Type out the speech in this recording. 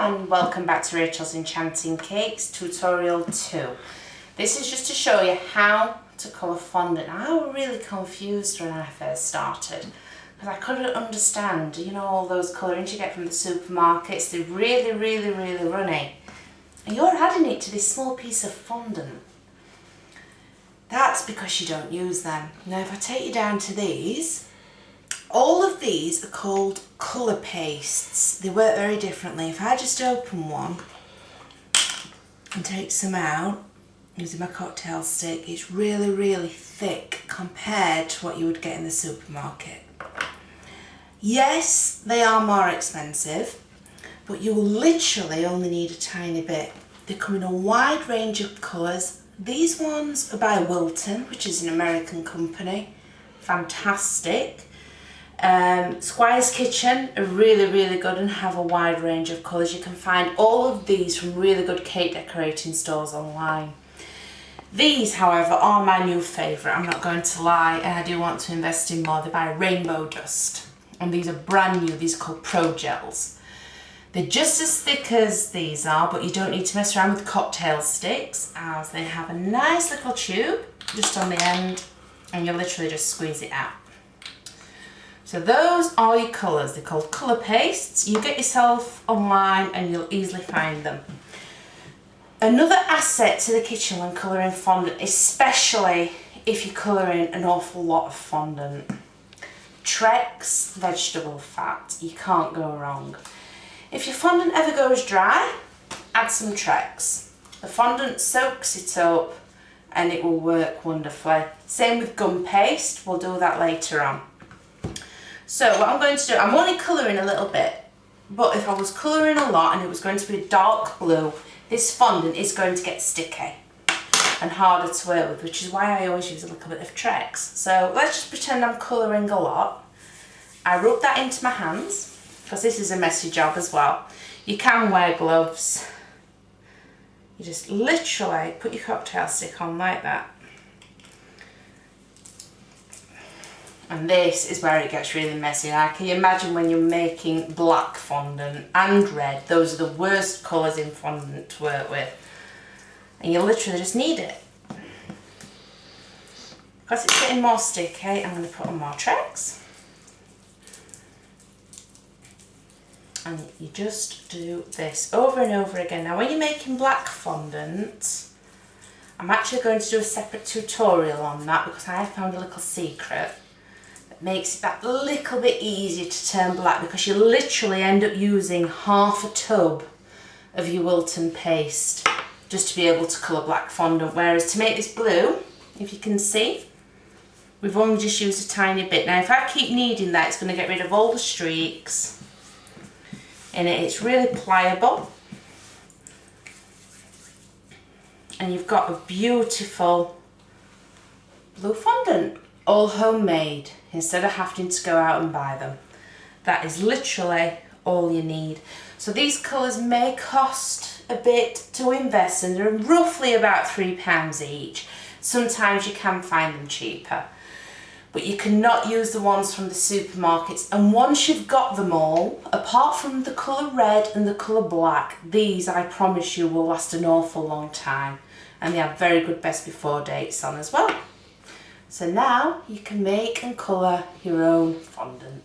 And welcome back to Rachel's Enchanting Cakes tutorial 2. This is just to show you how to colour fondant. I was really confused when I first started because I couldn't understand, you know, all those colourings you get from the supermarkets. They're really runny. And you're adding it to this small piece of fondant. That's because you don't use them. Now if I take you down to these, all of these are called colour pastes. They work very differently. If I just open one and take some out using my cocktail stick, it's really thick compared to what you would get in the supermarket. Yes, they are more expensive, but you will literally only need a tiny bit. They come in a wide range of colours. These ones are by Wilton, which is an American company. Fantastic. Squire's Kitchen are really good and have a wide range of colours. You can find all of these from really good cake decorating stores online. These, however, are my new favourite, I'm not going to lie, and I do want to invest in more. They're by Rainbow Dust, and these are brand new. These are called Pro Gels. They're just as thick as these are, but you don't need to mess around with cocktail sticks, as they have a nice little tube just on the end, and you literally just squeeze it out. So those are your colours. They're called colour pastes. You get yourself online and you'll easily find them. Another asset to the kitchen when colouring fondant, especially if you're colouring an awful lot of fondant. Trex vegetable fat. You can't go wrong. If your fondant ever goes dry, add some Trex. The fondant soaks it up and it will work wonderfully. Same with gum paste. We'll do that later on. So what I'm going to do, I'm only colouring a little bit, but if I was colouring a lot and it was going to be dark blue, this fondant is going to get sticky and harder to work with, which is why I always use a little bit of Trex. So let's just pretend I'm colouring a lot. I rub that into my hands, because this is a messy job as well. You can wear gloves. You just literally put your cocktail stick on like that. And this is where it gets really messy. I can imagine when you're making black fondant and red, those are the worst colours in fondant to work with. And you literally just need it. Because it's getting more sticky, I'm going to put on more Trex. And you just do this over and over again. Now when you're making black fondant, I'm actually going to do a separate tutorial on that because I have found a little secret. Makes it that little bit easier to turn black, because you literally end up using half a tub of your Wilton paste just to be able to colour black fondant, whereas to make this blue, if you can see, we've only just used a tiny bit. Now if I keep kneading that, it's going to get rid of all the streaks in it. It's really pliable and you've got a beautiful blue fondant, all homemade, instead of having to go out and buy them. That is literally all you need. So these colours may cost a bit to invest in. They're roughly about £3 each. Sometimes you can find them cheaper, but you cannot use the ones from the supermarkets. And once you've got them all, apart from the colour red and the colour black, these I promise you will last an awful long time, and they have very good best before dates on as well. So now you can make and colour your own fondant.